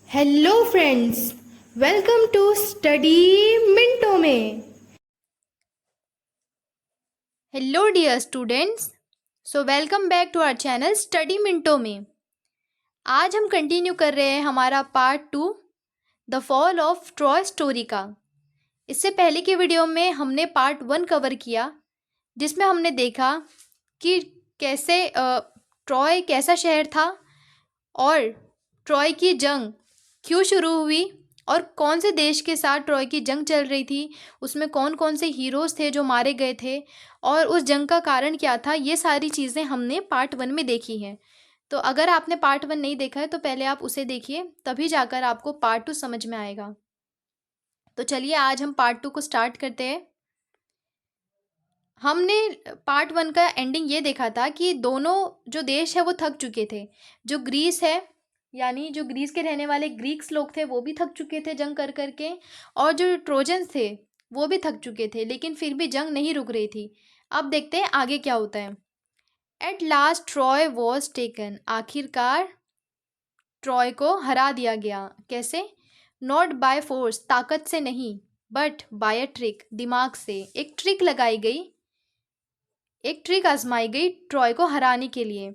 Hello friends, welcome to study मिनटों में। Hello dear students, so welcome back to our channel study मिनटों में। आज हम कंटिन्यू कर रहे हैं हमारा part 2 the fall of Troy story का। इससे पहले की वीडियो में हमने पार्ट 1 कवर किया, जिसमें हमने देखा कि कैसे ट्रॉय कैसा शहर था और ट्रॉय की जंग क्यों शुरू हुई और कौन से देश के साथ ट्रॉय की जंग चल रही थी, उसमें कौन कौन से हीरोज़ थे जो मारे गए थे और उस जंग का कारण क्या था। ये सारी चीज़ें हमने पार्ट 1 में देखी हैं। तो अगर आपने पार्ट 1 नहीं देखा है तो पहले आप उसे देखिए, तभी जाकर आपको पार्ट 2 समझ में आएगा। तो चलिए आज हम पार्ट 2 को स्टार्ट करते हैं। हमने पार्ट 1 का एंडिंग ये देखा था कि दोनों जो देश है वो थक चुके थे। जो ग्रीस है, यानी जो ग्रीस के रहने वाले ग्रीक्स लोग थे, वो भी थक चुके थे जंग कर करके, और जो ट्रोजन्स थे वो भी थक चुके थे, लेकिन फिर भी जंग नहीं रुक रही थी। अब देखते हैं आगे क्या होता है। At last Troy was taken, आखिरकार ट्रॉय को हरा दिया गया। कैसे? नॉट बाय फोर्स, ताकत से नहीं, बट बाय अ ट्रिक, दिमाग से। एक ट्रिक लगाई गई, एक ट्रिक आजमाई गई ट्रॉय को हराने के लिए।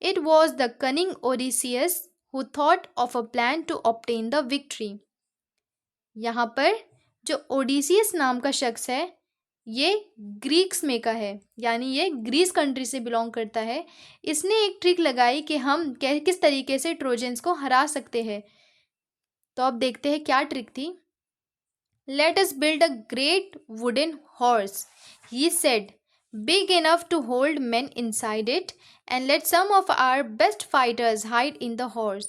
It was the cunning Odysseus who thought of a plan to obtain the victory. यहाँ पर जो ओडिसियस नाम का शख्स है, ये ग्रीक्स में का है, यानी ये ग्रीस कंट्री से बिलोंग करता है। इसने एक ट्रिक लगाई कि हम किस तरीके से ट्रोजन्स को हरा सकते हैं। तो अब देखते हैं क्या ट्रिक थी। Let us build a great wooden horse, he said, big enough to hold men inside it, and let some of our best fighters hide in the horse.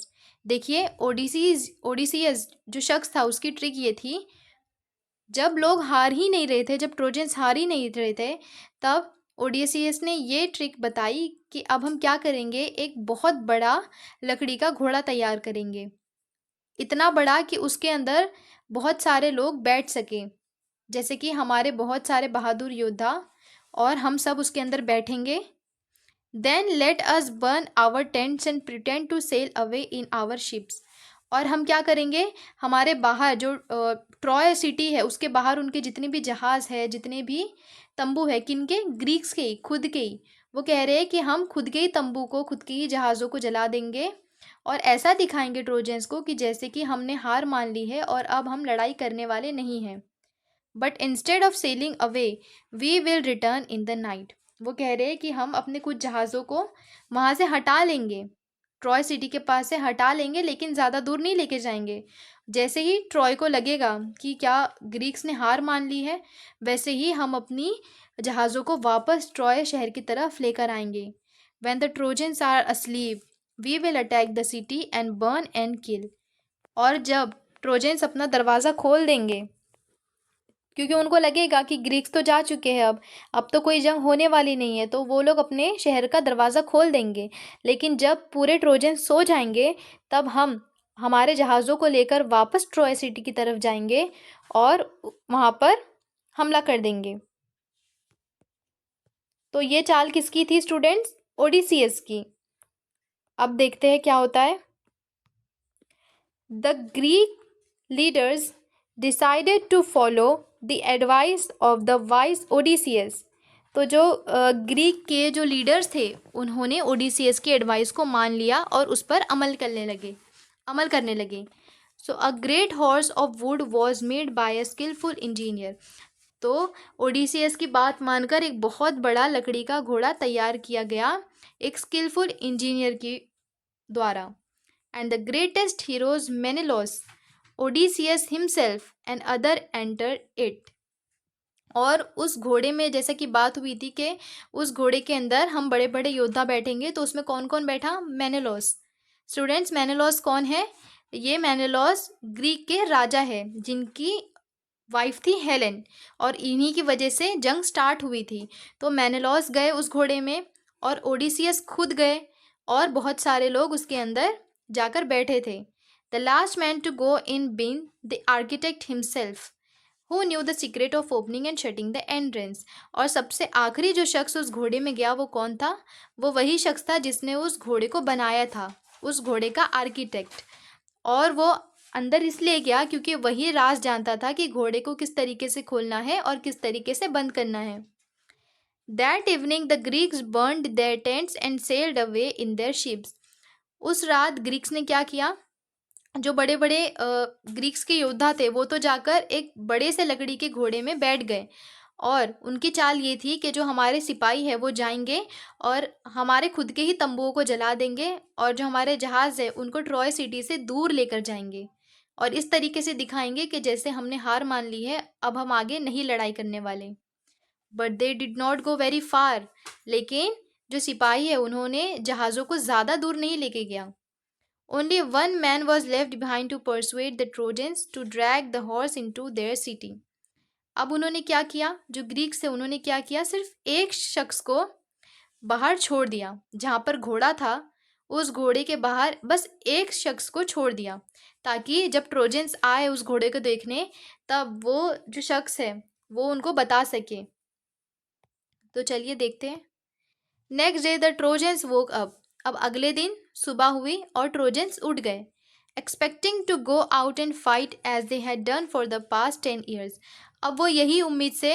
देखिए, ओडिसियस जो शख्स था, उसकी ट्रिक ये थी, जब लोग हार ही नहीं रहे थे, जब ट्रोजन्स हार ही नहीं रहे थे, तब ओडिसियस ने ये ट्रिक बताई कि अब हम क्या करेंगे, एक बहुत बड़ा लकड़ी का घोड़ा तैयार करेंगे, इतना बड़ा कि उसके अंदर बहुत सारे लोग बैठ सकें, जैसे कि हमारे बहुत सारे बहादुर योद्धा, और हम सब उसके अंदर बैठेंगे। Then let us burn our tents and pretend to sail away in our ships. और हम क्या करेंगे, हमारे बाहर जो ट्रॉय सिटी है उसके बाहर उनके जितने भी जहाज़ है, जितने भी तंबू है, किनके? ग्रीक्स के ही, खुद के ही। वो कह रहे हैं कि हम खुद के ही तंबू को, खुद के ही जहाज़ों को जला देंगे और ऐसा दिखाएंगे ट्रोजन्स को कि जैसे कि हमने हार मान ली है और अब हम लड़ाई करने वाले नहीं हैं। But instead of sailing away we will return in the night. वो कह रहे हैं कि हम अपने कुछ जहाज़ों को वहाँ से हटा लेंगे, ट्रॉय सिटी के पास से हटा लेंगे, लेकिन ज़्यादा दूर नहीं लेके जाएंगे। जैसे ही ट्रॉय को लगेगा कि क्या ग्रीक्स ने हार मान ली है, वैसे ही हम अपनी जहाज़ों को वापस ट्रॉय शहर की तरफ लेकर आएंगे। When the Trojans are asleep we will attack the city and burn and kill. और जब ट्रोजन्स अपना दरवाज़ा खोल देंगे, क्योंकि उनको लगेगा कि ग्रीक्स तो जा चुके हैं, अब तो कोई जंग होने वाली नहीं है, तो वो लोग अपने शहर का दरवाज़ा खोल देंगे। लेकिन जब पूरे ट्रोजन सो जाएंगे, तब हम हमारे जहाज़ों को लेकर वापस ट्रॉय सिटी की तरफ जाएंगे और वहाँ पर हमला कर देंगे। तो ये चाल किसकी थी स्टूडेंट्स? ओडिसियस की। अब देखते हैं क्या होता है। The Greek leaders decided to follow the advice of the wise Odysseus. तो जो ग्रीक के जो लीडर्स थे, उन्होंने ओडिसियस की एडवाइस को मान लिया और उस पर अमल करने लगे। So a great horse of wood was made by a skilful engineer. तो ओडिसियस की बात मानकर एक बहुत बड़ा लकड़ी का घोड़ा तैयार किया गया, एक स्किलफुल इंजीनियर के द्वारा। And the greatest heroes Menelaus, Odysseus himself and other entered it. और उस घोड़े में जैसे कि बात हुई थी कि उस घोड़े के अंदर हम बड़े बड़े योद्धा बैठेंगे, तो उसमें कौन कौन बैठा? मेनेलॉस। स्टूडेंट्स, मेनेलॉस कौन है? ये मेनेलॉस ग्रीक के राजा है, जिनकी वाइफ थी हेलेन, और इन्हीं की वजह से जंग स्टार्ट हुई थी। तो मेनेलॉस गए उस घोड़े में और ओडिसियस खुद गए और बहुत सारे लोग उसके अंदर जाकर बैठे थे। The last man to go in been the architect himself who knew the secret of opening and shutting the entrance. और सबसे आखिरी जो शख्स उस घोड़े में गया वो कौन था? वो वही शख्स था जिसने उस घोड़े को बनाया था, उस घोड़े का आर्किटेक्ट। और वो अंदर इसलिए गया क्योंकि वही राज जानता था कि घोड़े को किस तरीके से खोलना है और किस तरीके से बंद करना है। That evening the Greeks burned their tents and sailed away in their ships. उस रात ग्रीक्स ने क्या किया, जो बड़े बड़े ग्रीक्स के योद्धा थे वो तो जाकर एक बड़े से लकड़ी के घोड़े में बैठ गए, और उनकी चाल ये थी कि जो हमारे सिपाही है वो जाएंगे और हमारे खुद के ही तंबुओं को जला देंगे, और जो हमारे जहाज़ है उनको ट्रॉय सिटी से दूर लेकर जाएंगे, और इस तरीके से दिखाएंगे कि जैसे हमने हार मान ली है, अब हम आगे नहीं लड़ाई करने वाले। But they did not go very far. लेकिन जो सिपाही है उन्होंने जहाज़ों को ज़्यादा दूर नहीं लेके गया। Only one man was left behind to persuade the Trojans to drag the horse into their city. अब उन्होंने क्या किया, जो ग्रीक्स थे उन्होंने क्या किया, सिर्फ एक शख्स को बाहर छोड़ दिया। जहाँ पर घोड़ा था उस घोड़े के बाहर बस एक शख्स को छोड़ दिया, ताकि जब ट्रोजन्स आए उस घोड़े को देखने, तब वो जो शख्स है वो उनको बता सके। तो चलिए देखते हैं। Next day the Trojans woke up. अब अगले दिन सुबह हुई और ट्रोजन्स उठ गए, expecting to go out and fight as they had done for the past 10 years। अब वो यही उम्मीद से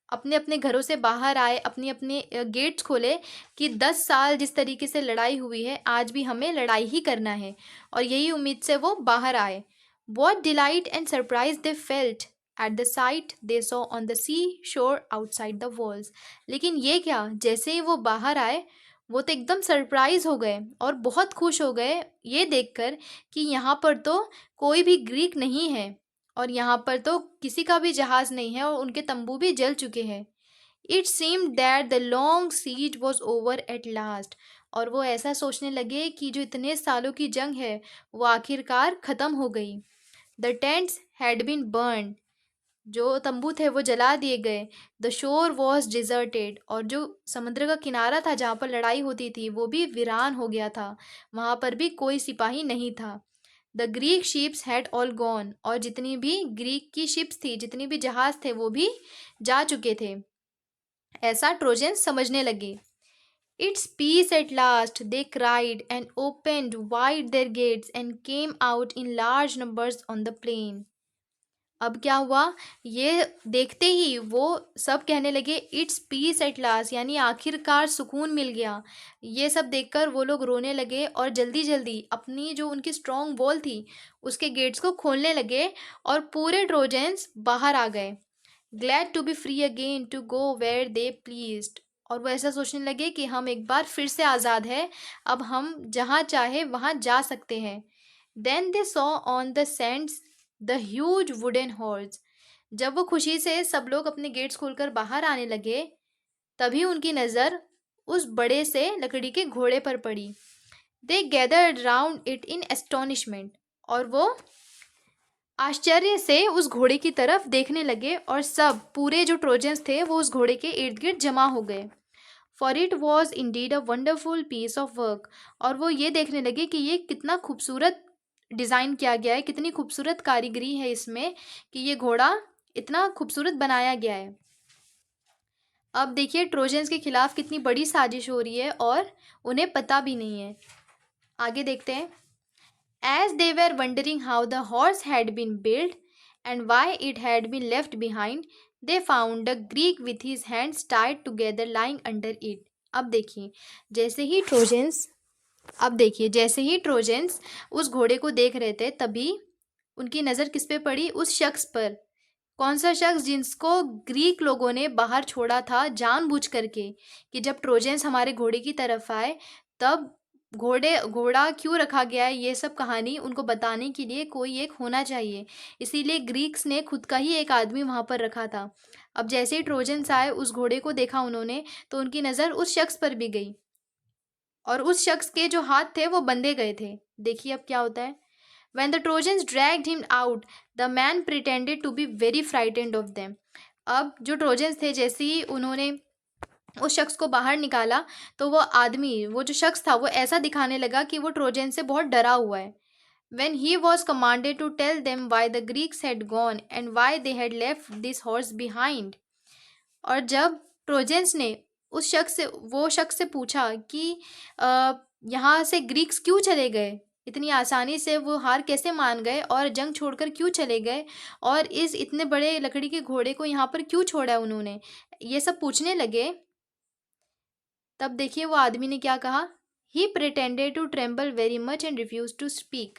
अपने अपने घरों से बाहर आए, अपने अपने गेट्स खोले कि 10 साल जिस तरीके से लड़ाई हुई है आज भी हमें लड़ाई ही करना है, और यही उम्मीद से वो बाहर आए। What delight and surprise they felt at the sight they saw on the sea shore outside the walls. लेकिन ये क्या, जैसे ही वो बाहर आए वो तो एकदम सरप्राइज हो गए और बहुत खुश हो गए ये देखकर कि यहाँ पर तो कोई भी ग्रीक नहीं है, और यहाँ पर तो किसी का भी जहाज़ नहीं है, और उनके तंबू भी जल चुके हैं। It seemed that the long siege was over at last. और वो ऐसा सोचने लगे कि जो इतने सालों की जंग है वो आखिरकार ख़त्म हो गई। The tents had been burn. जो तंबू थे वो जला दिए गए। The shore was deserted. और जो समुद्र का किनारा था जहाँ पर लड़ाई होती थी वो भी वीरान हो गया था, वहाँ पर भी कोई सिपाही नहीं था। The Greek ships had all gone. और जितनी भी ग्रीक की शिप्स थी, जितनी भी जहाज़ थे वो भी जा चुके थे, ऐसा ट्रोजन्स समझने लगे। It's peace at last they cried and opened wide their gates and came out in large numbers on the plain. अब क्या हुआ, ये देखते ही वो सब कहने लगे इट्स पीस एट लास्ट, यानी आखिरकार सुकून मिल गया। ये सब देखकर वो लोग रोने लगे और जल्दी जल्दी अपनी जो उनकी स्ट्रॉन्ग वॉल थी उसके गेट्स को खोलने लगे, और पूरे ट्रोजन्स बाहर आ गए। Glad to be free again to go where they pleased. और वो ऐसा सोचने लगे कि हम एक बार फिर से आज़ाद है, अब हम जहाँ चाहे वहाँ जा सकते हैं। Then they saw on the sands the huge wooden horse. जब वो खुशी से सब लोग अपने गेट्स खोलकर बाहर आने लगे, तभी उनकी नज़र उस बड़े से लकड़ी के घोड़े पर पड़ी। They gathered round it in astonishment. और वो आश्चर्य से उस घोड़े की तरफ देखने लगे, और सब पूरे जो ट्रोजन्स थे वो उस घोड़े के इर्द गिर्द जमा हो गए। For it was indeed a wonderful piece of work. और वो ये देखने लगे कि ये कितना खूबसूरत डिज़ाइन किया गया है, कितनी खूबसूरत कारीगरी है इसमें, कि ये घोड़ा इतना खूबसूरत बनाया गया है। अब देखिए ट्रोजन्स के खिलाफ कितनी बड़ी साजिश हो रही है और उन्हें पता भी नहीं है। आगे देखते हैं। As they were wondering how the horse had been built and why it had been left behind, they found a Greek with his hands tied together lying under it. अब देखिए, जैसे ही ट्रोजन्स अब देखिए जैसे ही ट्रोजन्स उस घोड़े को देख रहे थे, तभी उनकी नज़र किस पे पड़ी, उस शख्स पर। कौन सा शख्स, जिसको ग्रीक लोगों ने बाहर छोड़ा था जानबूझ करके, कि जब ट्रोजन्स हमारे घोड़े की तरफ आए तब घोड़ा क्यों रखा गया है, ये सब कहानी उनको बताने के लिए कोई एक होना चाहिए। इसीलिए ग्रीक्स ने खुद का ही एक आदमी वहाँ पर रखा था। अब जैसे ही ट्रोजन्स आए उस घोड़े को देखा उन्होंने, तो उनकी नज़र उस शख्स पर भी गई, और उस शख्स के जो हाथ थे वो बंधे गए थे। देखिए अब क्या होता है। When the Trojans dragged him out, the man pretended to be very frightened of them. अब जो ट्रोजन्स थे जैसे ही उन्होंने उस शख्स को बाहर निकाला, तो वो आदमी, वो जो शख्स था, वो ऐसा दिखाने लगा कि वो ट्रोजन से बहुत डरा हुआ है। When he was commanded to tell them why the Greeks had gone and why they had left this horse behind. और जब ट्रोजन्स ने वो शख्स से पूछा कि यहाँ से ग्रीक्स क्यों चले गए, इतनी आसानी से वो हार कैसे मान गए और जंग छोड़कर क्यों चले गए, और इस इतने बड़े लकड़ी के घोड़े को यहाँ पर क्यों छोड़ा उन्होंने, ये सब पूछने लगे। तब देखिए वो आदमी ने क्या कहा, he pretended to tremble very much and refuse to speak.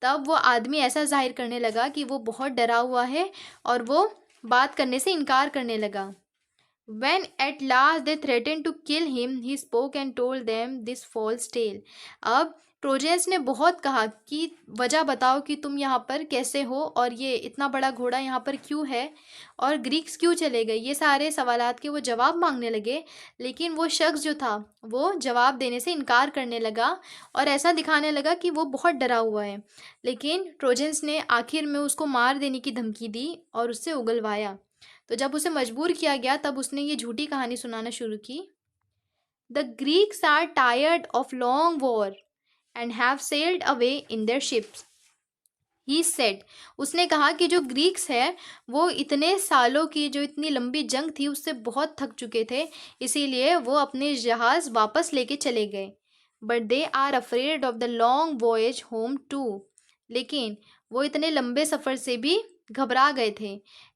तब वो आदमी ऐसा जाहिर करने लगा कि वो बहुत डरा हुआ है और वो बात करने से इनकार करने लगा। When at last they threatened to kill him, he spoke and told them this false tale. अब ट्रोजन्स ने बहुत कहा कि वजह बताओ कि तुम यहाँ पर कैसे हो और ये इतना बड़ा घोड़ा यहाँ पर क्यों है और ग्रीक्स क्यों चले गए, ये सारे सवालात के वो जवाब मांगने लगे। लेकिन वो शख्स जो था वो जवाब देने से इनकार करने लगा और ऐसा दिखाने लगा कि वो बहुत डरा हुआ है। लेकिन ट्रोजन्स ने आखिर में उसको मार देने की धमकी दी और उससे उगलवाया। तो जब उसे मजबूर किया गया तब उसने ये झूठी कहानी सुनाना शुरू की। The Greeks are tired of long war and have sailed away in their ships, he said. उसने कहा कि जो ग्रीक्स है वो इतने सालों की जो इतनी लंबी जंग थी उससे बहुत थक चुके थे, इसीलिए वो अपने जहाज़ वापस लेके चले गए। But they are afraid of the long voyage home too, लेकिन वो इतने लंबे सफ़र से भी घबरा गए थे।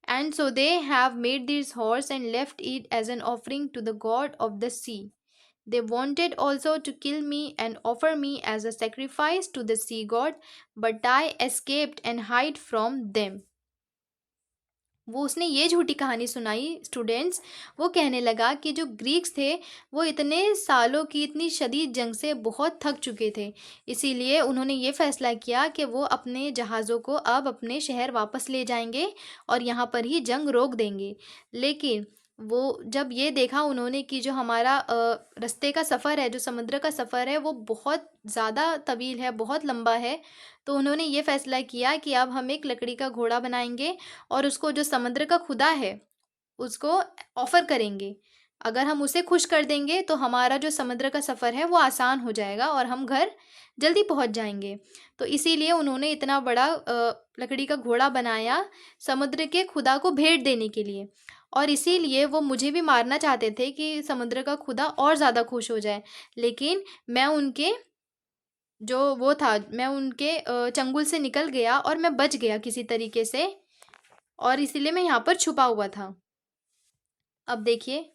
And so they have made this horse and left it as an offering to the god of the sea. They wanted also to kill me and offer me as a sacrifice to the sea god, but I escaped and hid from them. वो उसने ये झूठी कहानी सुनाई students. वो कहने लगा कि जो ग्रीक्स थे वो इतने सालों की इतनी शदीद जंग से बहुत थक चुके थे, इसीलिए उन्होंने ये फ़ैसला किया कि वो अपने जहाज़ों को अब अपने शहर वापस ले जाएंगे और यहाँ पर ही जंग रोक देंगे। लेकिन वो जब ये देखा उन्होंने कि जो हमारा रास्ते का सफ़र है, जो समुद्र का सफ़र है वो बहुत ज़्यादा तवील है, बहुत लंबा है, तो उन्होंने ये फ़ैसला किया कि अब हम एक लकड़ी का घोड़ा बनाएंगे और उसको जो समुद्र का खुदा है उसको ऑफ़र करेंगे। अगर हम उसे खुश कर देंगे तो हमारा जो समुद्र का सफ़र है वो आसान हो जाएगा और हम घर जल्दी पहुंच जाएंगे। तो इसीलिए उन्होंने इतना बड़ा लकड़ी का घोड़ा बनाया समुद्र के खुदा को भेंट देने के लिए, और इसीलिए वो मुझे भी मारना चाहते थे कि समुद्र का खुदा और ज़्यादा खुश हो जाए। लेकिन मैं उनके जो वो था मैं उनके चंगुल से निकल गया और मैं बच गया किसी तरीके से, और इसीलिए मैं यहाँ पर छुपा हुआ था। अब देखिए,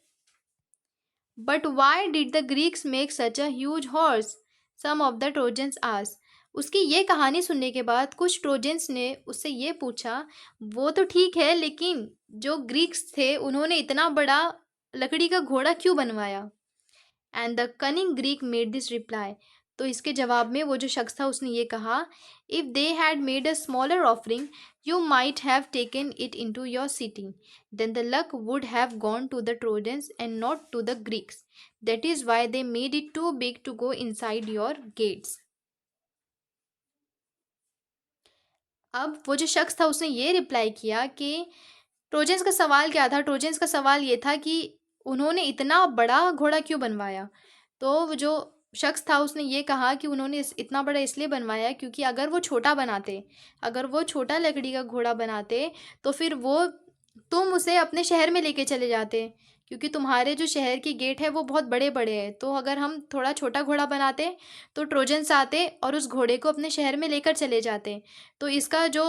but why did the Greeks make such a huge horse, some of the Trojans asked. उसकी ये कहानी सुनने के बाद कुछ ट्रोजन्स ने उससे ये पूछा, वो तो ठीक है लेकिन जो ग्रीक्स थे उन्होंने इतना बड़ा लकड़ी का घोड़ा क्यों बनवाया। And the cunning Greek made this reply. तो इसके जवाब में वो जो शख्स था उसने ये कहा, if they had made a smaller offering you might have taken it into your city, then the luck would have gone to the Trojans and not to the Greeks, that is why they made it too big to go inside your gates. अब वो जो शख्स था उसने ये reply किया कि trojans का सवाल क्या था। ट्रोजन्स का सवाल ये था कि उन्होंने इतना बड़ा घोड़ा क्यों बनवाया। तो वो जो शख्स था उसने ये कहा कि उन्होंने इतना बड़ा इसलिए बनवाया क्योंकि अगर वो छोटा बनाते, अगर वो छोटा लकड़ी का घोड़ा बनाते तो फिर वो तुम उसे अपने शहर में लेके चले जाते, क्योंकि तुम्हारे जो शहर की गेट है वो बहुत बड़े बड़े हैं। तो अगर हम थोड़ा छोटा घोड़ा बनाते तो ट्रोजन्स आते और उस घोड़े को अपने शहर में लेकर चले जाते। तो इसका जो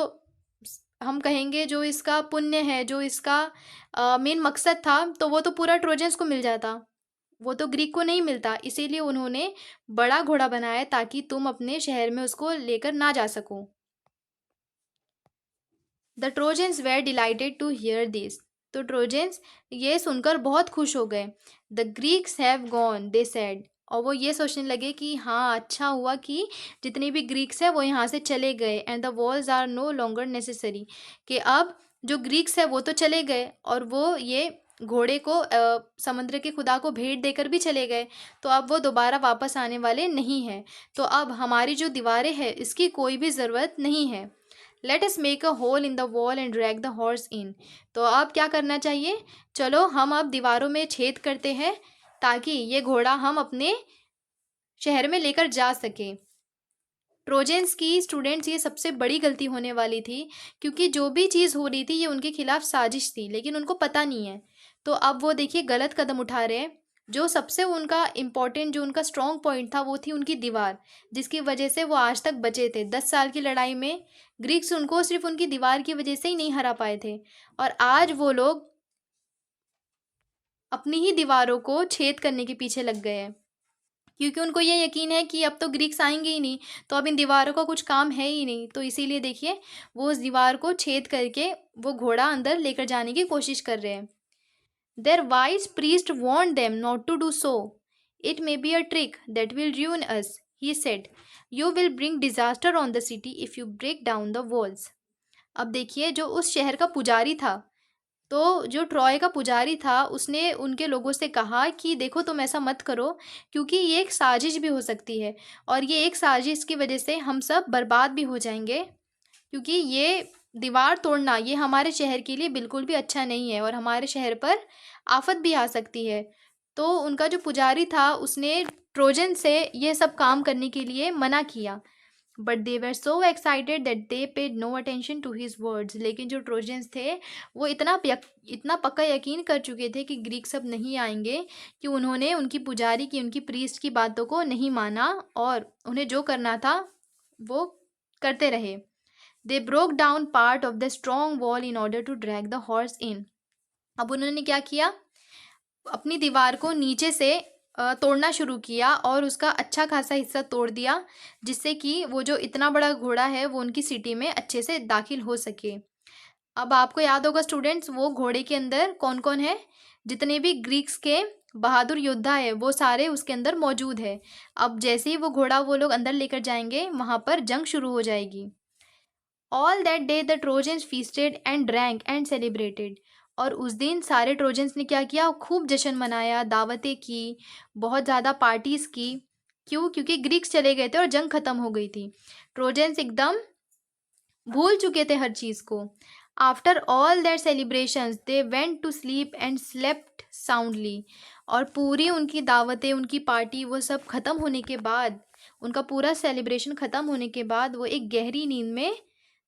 हम कहेंगे जो इसका पुण्य है, जो इसका मेन मकसद था, तो वो तो पूरा ट्रोजन्स को मिल जाता, वो तो ग्रीक को नहीं मिलता। इसीलिए उन्होंने बड़ा घोड़ा बनाया ताकि तुम अपने शहर में उसको लेकर ना जा सको। The Trojans were delighted to hear this. तो ट्रोजन्स ये सुनकर बहुत खुश हो गए। The Greeks have gone they said. और वो ये सोचने लगे कि हाँ अच्छा हुआ कि जितने भी ग्रीक्स हैं वो यहाँ से चले गए। And the walls are no longer necessary, कि अब जो ग्रीक्स है वो तो चले गए और वो ये घोड़े को समुद्र के खुदा को भेंट देकर भी चले गए, तो अब वो दोबारा वापस आने वाले नहीं हैं। तो अब हमारी जो दीवारें हैं इसकी कोई भी ज़रूरत नहीं है। Let us make a hole in the wall and drag the horse in. तो अब क्या करना चाहिए, चलो हम अब दीवारों में छेद करते हैं ताकि ये घोड़ा हम अपने शहर में लेकर जा सके। ट्रोजन्स की स्टूडेंट्स ये सबसे बड़ी गलती होने वाली थी, क्योंकि जो भी चीज़ हो रही थी ये उनके खिलाफ साजिश थी, लेकिन उनको पता नहीं है। तो अब वो देखिए गलत कदम उठा रहे हैं। जो सबसे उनका इम्पोर्टेंट, जो उनका स्ट्रॉन्ग पॉइंट था, वो थी उनकी दीवार, जिसकी वजह से वो आज तक बचे थे। 10 साल की लड़ाई में ग्रीक्स उनको सिर्फ उनकी दीवार की वजह से ही नहीं हरा पाए थे, और आज वो लोग अपनी ही दीवारों को छेद करने के पीछे लग गए हैं, क्योंकि उनको ये यकीन है कि अब तो ग्रीक्स आएंगे ही नहीं, तो अब इन दीवारों का कुछ काम है ही नहीं। तो इसीलिए देखिए, वो उस दीवार को छेद करके वो घोड़ा अंदर लेकर जाने की कोशिश कर रहे हैं। Their wise priest warned them not to do so. It may be a trick that will ruin us, he said. You will bring disaster on the city if you break down the walls. अब देखिए, जो उस शहर का पुजारी था, तो जो ट्रॉय का पुजारी था, उसने उनके लोगों से कहा कि देखो, तुम ऐसा मत करो, क्योंकि ये एक साजिश भी हो सकती है, और ये एक साजिश की वजह से हम सब बर्बाद भी हो जाएंगे, क्योंकि ये दीवार तोड़ना ये हमारे शहर के लिए बिल्कुल भी अच्छा नहीं है, और हमारे शहर पर आफत भी आ सकती है। तो उनका जो पुजारी था, उसने ट्रोजन से ये सब काम करने के लिए मना किया। But they were so excited that they paid no attention to his words. लेकिन जो ट्रोजन्स थे, वो इतना पक्का यकीन कर चुके थे कि ग्रीक सब नहीं आएंगे, कि उन्होंने उनकी पुजारी की, उनकी प्रीस्ट की बातों को नहीं माना, और उन्हें जो करना था वो करते रहे। They broke down part of the strong wall in order to drag the horse in. अब उन्होंने क्या किया, अपनी दीवार को नीचे से तोड़ना शुरू किया, और उसका अच्छा खासा हिस्सा तोड़ दिया, जिससे कि वो जो इतना बड़ा घोड़ा है वो उनकी सिटी में अच्छे से दाखिल हो सके। अब आपको याद होगा स्टूडेंट्स, वो घोड़े के अंदर कौन कौन है, जितने भी ग्रीक्स के बहादुर योद्धा है वो सारे उसके अंदर मौजूद है। अब जैसे ही वो घोड़ा वो लोग अंदर लेकर जाएंगे, वहाँ पर जंग शुरू हो जाएगी। All that day the Trojans feasted and drank and celebrated. और उस दिन सारे ट्रोजन्स ने क्या किया, खूब जश्न मनाया, दावतें की, बहुत ज़्यादा पार्टीज़ की। क्यों? क्योंकि ग्रीक्स चले गए थे और जंग ख़त्म हो गई थी। ट्रोजन्स एकदम भूल चुके थे हर चीज़ को। After all that celebrations they went to sleep and slept soundly. और पूरी उनकी दावतें, उनकी पार्टी, वो सब ख़त्म होने के बाद, उनका पूरा सेलिब्रेशन ख़त्म होने के बाद वो एक गहरी नींद में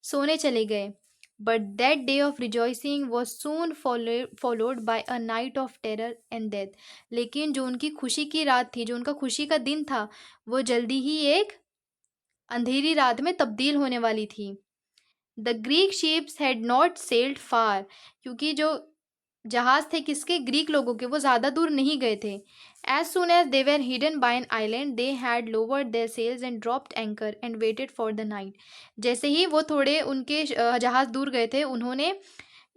सोने चले गए। But that day of rejoicing was soon followed by a night of terror and death. लेकिन जो उनकी खुशी की रात थी, जो उनका खुशी का दिन था, वो जल्दी ही एक अंधेरी रात में तब्दील होने वाली थी। The Greek ships had not sailed far. क्योंकि जो जहाज थे किसके, ग्रीक लोगों के, वो ज़्यादा दूर नहीं गए थे। As soon as they were hidden by an island they had lowered their sails and dropped anchor and waited for the night. जैसे ही वो थोड़े उनके जहाज़ दूर गए थे, उन्होंने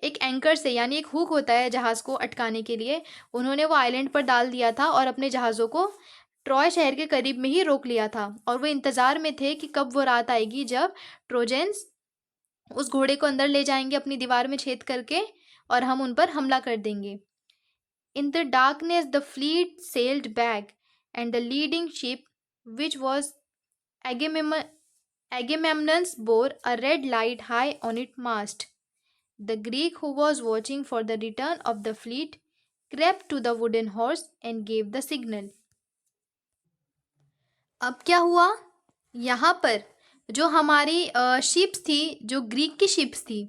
एक एंकर से, यानी एक हुक होता है जहाज़ को अटकाने के लिए, उन्होंने वो आइलैंड पर डाल दिया था, और अपने जहाज़ों को ट्रॉय शहर के करीब में ही रोक लिया था। और वो इंतज़ार में थे कि कब वो रात आएगी जब ट्रोजेंस उस घोड़े को अंदर ले जाएंगे अपनी दीवार में छेद करके, और हम उन पर हमला कर देंगे। In the darkness the fleet sailed back and the leading ship which was Agamemnon's bore a red light high on its mast. The Greek who was watching for the return of the fleet crept to the wooden horse and gave the signal. अब क्या हुआ, यहाँ पर जो हमारी ships थी, जो Greek की शिप्स थी,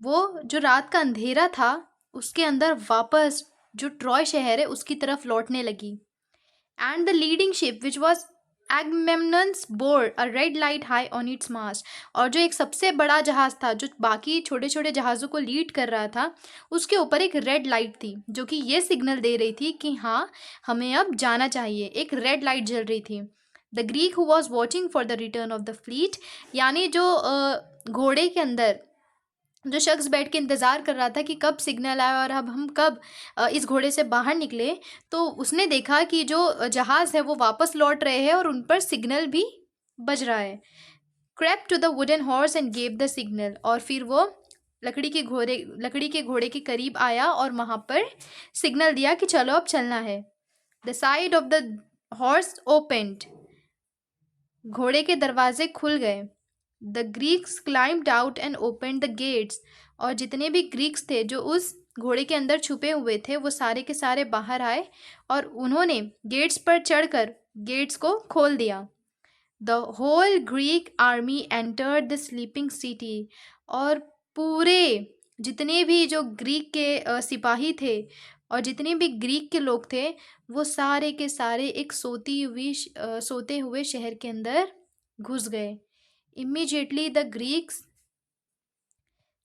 वो जो रात का अंधेरा था उसके अंदर वापस जो ट्रॉय शहर है उसकी तरफ लौटने लगी। And the leading ship which was Agamemnon's bore a red light high on its mast. और जो एक सबसे बड़ा जहाज़ था, जो बाकी छोटे छोटे जहाज़ों को लीड कर रहा था, उसके ऊपर एक रेड लाइट थी, जो कि ये सिग्नल दे रही थी कि हाँ, हमें अब जाना चाहिए। एक रेड लाइट जल रही थी। The Greek who was watching for the return of the fleet, यानी जो घोड़े के अंदर जो शख्स बैठ के इंतज़ार कर रहा था कि कब सिग्नल आए और अब हम कब इस घोड़े से बाहर निकले, तो उसने देखा कि जो जहाज़ है वो वापस लौट रहे हैं और उन पर सिग्नल भी बज रहा है। Crept to the wooden horse and gave the signal. और फिर वो लकड़ी के घोड़े के करीब आया और वहाँ पर सिग्नल दिया कि चलो अब चलना है। The side of the horse opened. घोड़े के दरवाजे खुल गए। The Greeks climbed out and open the gates. और जितने भी ग्रीक्स थे जो उस घोड़े के अंदर छुपे हुए थे, वो सारे के सारे बाहर आए और उन्होंने गेट्स पर चढ़कर गेट्स को खोल दिया। The whole Greek army entered the sleeping city. और पूरे जितने भी जो ग्रीक के सिपाही थे, और जितने भी ग्रीक के लोग थे वो सारे के सारे एक सोते हुए शहर के अंदर घुस गए। Immediately the Greeks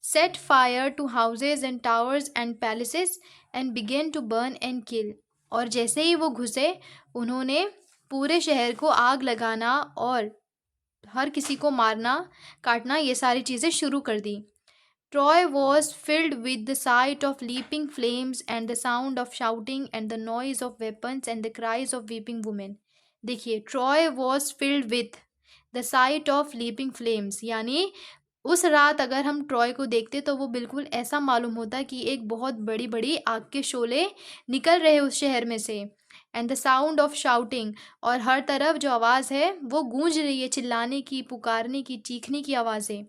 set fire to houses and towers and palaces and began to burn and kill। और जैसे ही वो घुसे उन्होंने पूरे शहर को आग लगाना और हर किसी को मारना काटना ये सारी चीज़ें शुरू कर दी। Troy was filled with the sight of leaping flames and the sound of shouting and the noise of weapons and the cries of weeping women। देखिए, Troy was filled with the sight of leaping flames, यानी उस रात अगर हम Troy को देखते तो वो बिल्कुल ऐसा मालूम होता कि एक बहुत बड़ी बड़ी आग के शोले निकल रहे उस शहर में से। And the sound of shouting, और हर तरफ जो आवाज़ है वो गूंज रही है, चिल्लाने की, पुकारने की, चीखने की आवाज़ें।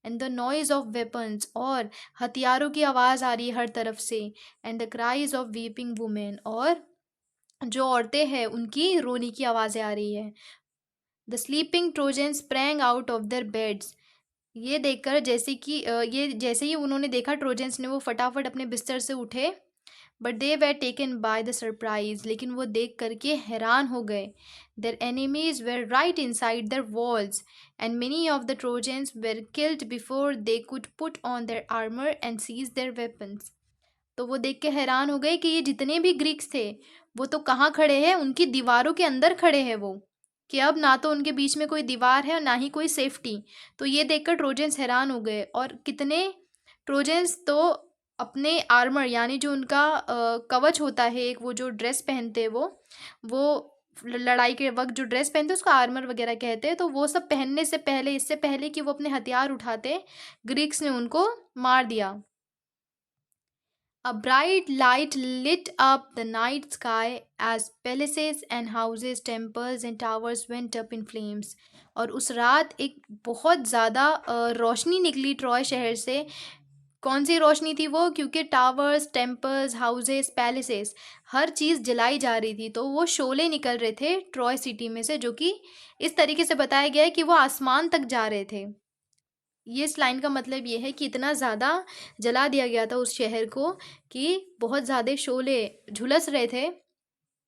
And the noise of weapons, और हथियारों की आवाज़ आ रही है हर तरफ से। And the cries of weeping women, और जो औरतें हैं उनकी रोने की आवाज़ें आ रही है। The sleeping Trojan sprang out of their beds. ये देखकर ये जैसे ही उन्होंने देखा ट्रोजन्स ने, वो फटाफट अपने बिस्तर से उठे। But they were taken by the surprise, लेकिन वो देख करके हैरान हो गए। Their enemies were right inside their walls and many of the Trojans were killed before they could put on their armour and seize their weapons. तो वो देख के हैरान हो गए कि ये जितने भी ग्रीक्स थे वो तो कहाँ खड़े हैं, उनकी दीवारों के अंदर खड़े हैं वो, कि अब ना तो उनके बीच में कोई दीवार है और ना ही कोई सेफ्टी। तो ये देखकर ट्रोजन्स हैरान हो गए, और कितने ट्रोजन्स तो अपने आर्मर यानी जो उनका कवच होता है, एक वो जो ड्रेस पहनते हैं वो लड़ाई के वक्त जो ड्रेस पहनते हैं उसको आर्मर वगैरह कहते हैं, तो वो सब पहनने से पहले, इससे पहले कि वो अपने हथियार उठाते, ग्रीक्स ने उनको मार दिया। A bright light lit up the night sky as palaces and houses, temples and towers went up in flames। और उस रात एक बहुत ज़्यादा रोशनी निकली ट्रॉय शहर से। कौन सी रोशनी थी वो? क्योंकि टावर्स, टेम्पल्स, हाउसेस, पैलेसेस, हर चीज़ जलाई जा रही थी। तो वो शोले निकल रहे थे ट्रॉय सिटी में से, जो कि इस तरीके से बताया गया है कि वो आसमान तक जा रहे थे। ये इस लाइन का मतलब ये है कि इतना ज़्यादा जला दिया गया था उस शहर को कि बहुत ज़्यादा शोले झुलस रहे थे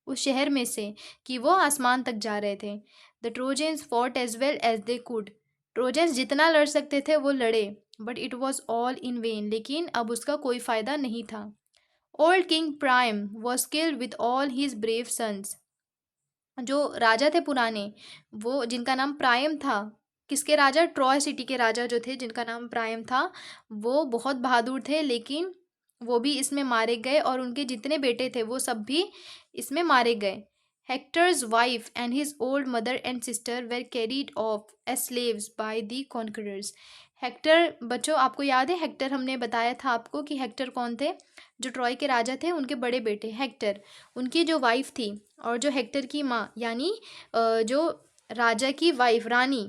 उस शहर में से कि वो आसमान तक जा रहे थे। The Trojans fought as well as they could. Trojans जितना लड़ सकते थे वो लड़े, but it was all in vain, लेकिन अब उसका कोई फ़ायदा नहीं था। Old king Priam was killed with all his brave sons. जो राजा थे पुराने, वो जिनका नाम प्राइम था, किसके राजा? ट्रॉय सिटी के राजा जो थे जिनका नाम प्राइम था, वो बहुत बहादुर थे, लेकिन वो भी इसमें मारे गए, और उनके जितने बेटे थे वो सब भी इसमें मारे गए। Hector's wife and his old mother and sister were carried off as slaves by the conquerors. Hector, बच्चों आपको याद है हेक्टर, हमने बताया था आपको कि हेक्टर कौन थे? जो ट्रॉय के राजा थे उनके बड़े बेटे हेक्टर, उनकी जो वाइफ थी और जो हेक्टर की माँ, यानी जो राजा की वाइफ रानी,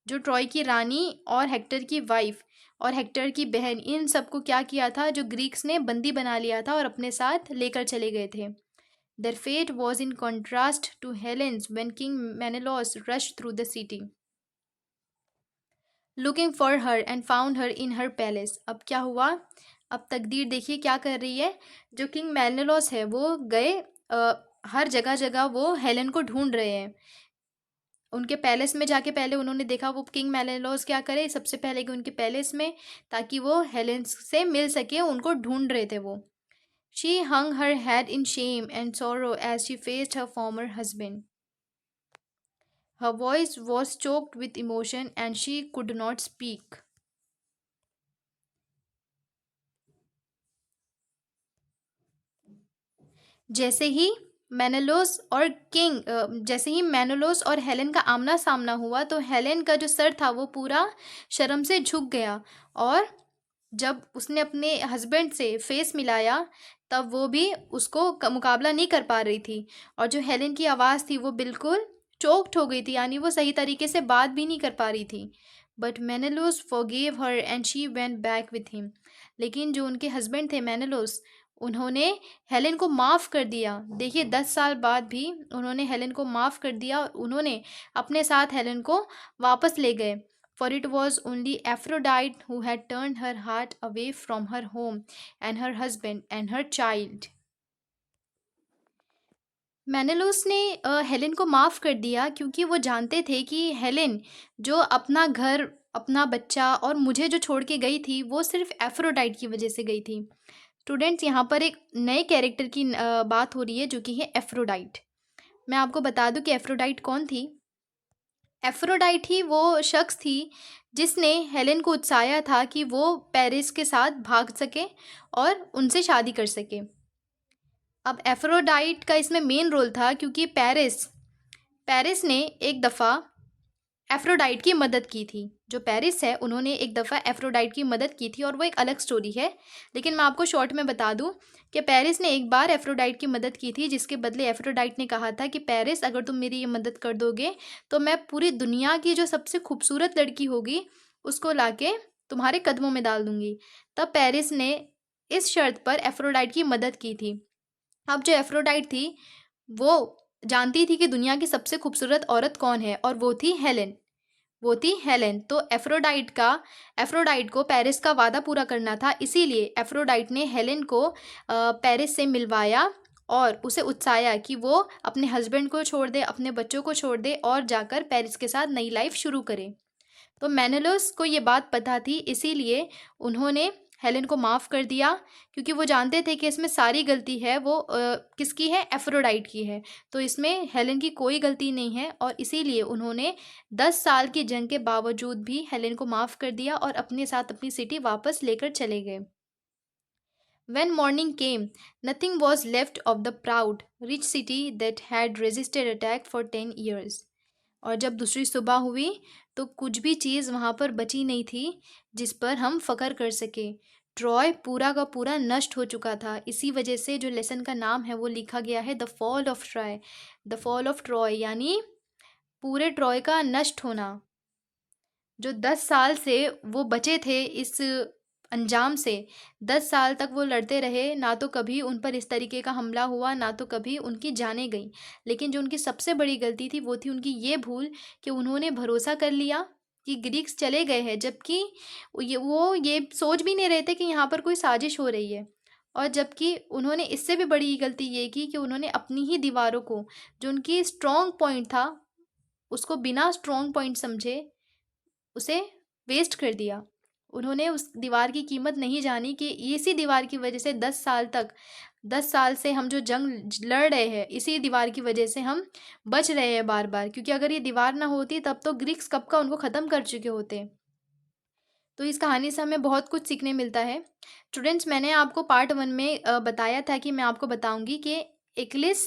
जो ट्रॉय की रानी और हेक्टर की वाइफ और हेक्टर की बहन, इन सबको क्या किया था? जो ग्रीक्स ने बंदी बना लिया था और अपने साथ लेकर चले गए थे। Their fate was in contrast to Helen's when king Menelaus rush through the city looking for her and found her in her palace. अब क्या हुआ? अब तकदीर देखिए क्या कर रही है। जो किंग मेनेलॉस है वो गए, हर जगह जगह वो हेलेन को ढूंढ रहे हैं। उनके पैलेस में जाके पहले उन्होंने देखा वो किंग मेनेलॉस क्या करे, सबसे पहले कि उनके पैलेस में, ताकि वो हेलेन से मिल सके, उनको ढूंढ रहे थे वो। She hung her head in shame and sorrow as she faced her former husband. Her voice was choked with emotion and she could not speak. जैसे ही मेनेलोस और हेलेन का आमना सामना हुआ तो हेलेन का जो सर था वो पूरा शर्म से झुक गया, और जब उसने अपने हस्बैंड से फेस मिलाया तब वो भी उसको मुकाबला नहीं कर पा रही थी, और जो हेलेन की आवाज़ थी वो बिल्कुल चोक्ड हो गई थी, यानी वो सही तरीके से बात भी नहीं कर पा रही थी। But Menelaus forgave her and she went back with him. लेकिन जो उनके हस्बैंड थे मेनेलोस, उन्होंने हेलेन को माफ़ कर दिया। देखिए 10 साल बाद भी उन्होंने हेलेन को माफ़ कर दिया, और उन्होंने अपने साथ हेलेन को वापस ले गए। For it was only Aphrodite who had turned her heart away from her home and her husband and her child। मेनेलोस ने हेलेन को माफ़ कर दिया क्योंकि वो जानते थे कि हेलेन जो अपना घर, अपना बच्चा और मुझे जो छोड़ के गई थी, वो सिर्फ़ एफ्रोडाइट की वज़ह से गई थी। स्टूडेंट्स, यहाँ पर एक नए कैरेक्टर की बात हो रही है जो कि है एफ्रोडाइट। मैं आपको बता दूँ कि एफ्रोडाइट कौन थी? एफ्रोडाइट ही वो शख्स थी जिसने हेलेन को उकसाया था कि वो पेरिस के साथ भाग सके और उनसे शादी कर सके। अब एफ्रोडाइट का इसमें मेन रोल था क्योंकि पेरिस पेरिस ने एक दफ़ा एफ्रोडाइट की मदद की थी। जो पेरिस है, उन्होंने एक दफ़ा एफ्रोडाइट की मदद की थी और वो एक अलग स्टोरी है। लेकिन मैं आपको शॉर्ट में बता दूँ कि पेरिस ने एक बार एफ्रोडाइट की मदद की थी, जिसके बदले एफ्रोडाइट ने कहा था कि पेरिस, अगर तुम मेरी ये मदद कर दोगे तो मैं पूरी दुनिया की जो सबसे खूबसूरत लड़की होगी उसको लाके तुम्हारे कदमों में डाल दूँगी। तब पेरिस ने इस शर्त पर एफ्रोडाइट की मदद की थी। अब जो एफ्रोडाइट थी, वो जानती थी कि दुनिया की सबसे खूबसूरत औरत कौन है और वो थी हेलेन। तो एफ्रोडाइट को पेरिस का वादा पूरा करना था, इसीलिए एफ्रोडाइट ने हेलेन को पेरिस से मिलवाया और उसे उत्साया कि वो अपने हस्बैंड को छोड़ दे, अपने बच्चों को छोड़ दे और जाकर पेरिस के साथ नई लाइफ शुरू करे। तो मेनेलोस को ये बात पता थी, इसीलिए उन्होंने हेलेन को माफ़ कर दिया क्योंकि वो जानते थे कि इसमें सारी गलती है वो किसकी है? एफ्रोडाइट की है। तो इसमें हेलेन की कोई गलती नहीं है और इसीलिए उन्होंने 10 साल की जंग के बावजूद भी हेलेन को माफ़ कर दिया और अपने साथ अपनी सिटी वापस लेकर चले गए। When morning came, nothing was left of the proud, rich city that had resisted attack for 10 years. और जब दूसरी सुबह हुई तो कुछ भी चीज़ वहाँ पर बची नहीं थी जिस पर हम फ़ख्र कर सके। ट्रॉय पूरा का पूरा नष्ट हो चुका था। इसी वजह से जो लेसन का नाम है वो लिखा गया है the fall of Troy. The fall of Troy यानी पूरे ट्रॉय का नष्ट होना। जो 10 साल से वो बचे थे इस अंजाम से, 10 साल तक वो लड़ते रहे, ना तो कभी उन पर इस तरीके का हमला हुआ, ना तो कभी उनकी जानें गईं। लेकिन जो उनकी सबसे बड़ी गलती थी वो थी उनकी ये भूल कि उन्होंने भरोसा कर लिया कि ग्रीक्स चले गए हैं, जबकि वो ये सोच भी नहीं रहे थे कि यहाँ पर कोई साजिश हो रही है। और जबकि उन्होंने इससे भी बड़ी गलती ये की कि उन्होंने अपनी ही दीवारों को, जो उनकी स्ट्रॉन्ग पॉइंट था, उसको बिना स्ट्रॉन्ग पॉइंट समझे उसे वेस्ट कर दिया। उन्होंने उस दीवार की कीमत नहीं जानी कि इसी दीवार की वजह से 10 साल से हम जो जंग लड़ रहे हैं, इसी दीवार की वजह से हम बच रहे हैं बार-बार, क्योंकि अगर ये दीवार ना होती तब तो ग्रीक्स कब का उनको ख़त्म कर चुके होते। तो इस कहानी से हमें बहुत कुछ सीखने मिलता है। स्टूडेंट्स, मैंने आपको पार्ट 1 में बताया था कि मैं आपको बताऊँगी कि एक्लिस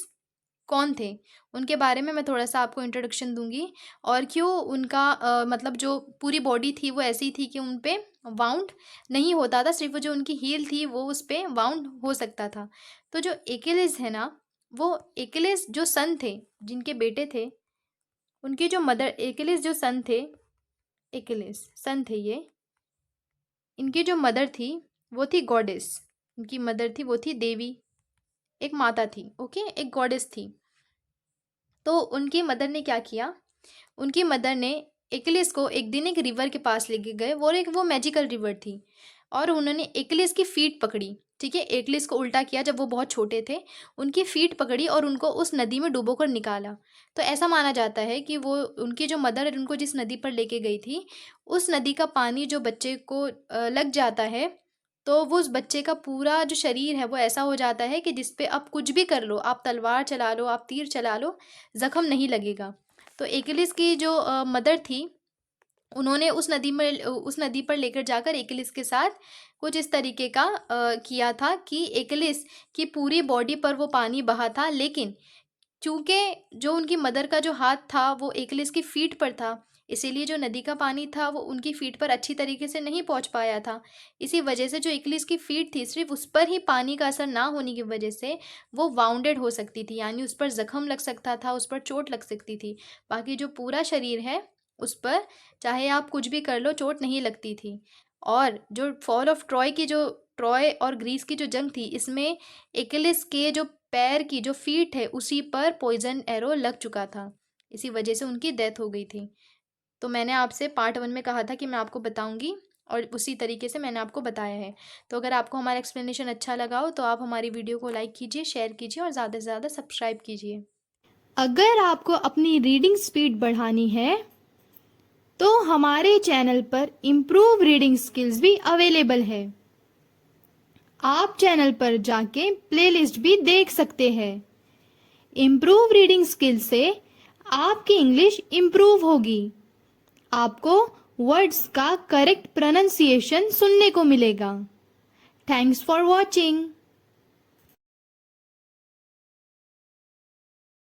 कौन थे? उनके बारे में मैं थोड़ा-सा आपको इंट्रोडक्शन दूँगी और क्यों उनका मतलब जो पूरी बॉडी थी वो ऐसी थी कि उन पे वाउंड नहीं होता था, सिर्फ़ वो जो उनकी हील थी वो उस पे वाउंड हो सकता था। तो जो एकिलीज़ है ना, वो एकिलीज़ जो सन थे, जिनके बेटे थे, उनकी जो मदर एकिलीज़ जो सन थे, एकिलीज़ सन थे ये, इनकी जो मदर थी वो थी गॉडेस। इनकी मदर थी वो थी देवी, एक माता थी, ओके? एक गॉडेस थी। तो उनकी मदर ने क्या किया, उनकी मदर ने एक्लिस को एक दिन एक रिवर के पास लेके गए और एक वो मैजिकल रिवर थी और उन्होंने एक्लिस की फीट पकड़ी। ठीक है, एक्लिस को उल्टा किया जब वो बहुत छोटे थे, उनकी फीट पकड़ी और उनको उस नदी में डुबोकर निकाला। तो ऐसा माना जाता है कि वो उनकी जो मदर उनको जिस नदी पर लेके गई थी, उस नदी का पानी जो बच्चे को लग जाता है, तो वो उस बच्चे का पूरा जो शरीर है वो ऐसा हो जाता है कि जिस पे आप कुछ भी कर लो, आप तलवार चला लो, आप तीर चला लो, ज़ख्म नहीं लगेगा। तो एकिलीस की जो मदर थी, उन्होंने उस नदी पर लेकर जाकर एकिलीस के साथ कुछ इस तरीके का किया था कि एकिलीस की पूरी बॉडी पर वो पानी बहा था, लेकिन चूँकि जो उनकी मदर का जो हाथ था वो एकिलीस की फीट पर था, इसीलिए जो नदी का पानी था वो उनकी फीट पर अच्छी तरीके से नहीं पहुँच पाया था। इसी वजह से जो एकिलीस की फीट थी, सिर्फ़ उस पर ही पानी का असर ना होने की वजह से वो वाउंडेड हो सकती थी, यानी उस पर ज़ख्म लग सकता था, उस पर चोट लग सकती थी। बाकी जो पूरा शरीर है, उस पर चाहे आप कुछ भी कर लो, चोट नहीं लगती थी। और जो फॉल ऑफ ट्रॉय और ग्रीस की जो जंग थी, इसमें एकिलीस के जो पैर की जो फीट है उसी पर पॉइजन एरो लग चुका था। इसी वजह से उनकी डेथ हो गई थी। तो मैंने आपसे पार्ट 1 में कहा था कि मैं आपको बताऊँगी और उसी तरीके से मैंने आपको बताया है। तो अगर आपको हमारा एक्सप्लेनेशन अच्छा लगा हो तो आप हमारी वीडियो को लाइक कीजिए, शेयर कीजिए और ज़्यादा से ज़्यादा सब्सक्राइब कीजिए। अगर आपको अपनी रीडिंग स्पीड बढ़ानी है तो हमारे चैनल पर इम्प्रूव रीडिंग स्किल्स भी अवेलेबल है। आप चैनल पर जाके प्लेलिस्ट भी देख सकते हैं। इम्प्रूव रीडिंग स्किल से आपकी इंग्लिश इम्प्रूव होगी। आपको वर्ड्स का करेक्ट प्रोनाउंसिएशन सुनने को मिलेगा। Thanks for watching.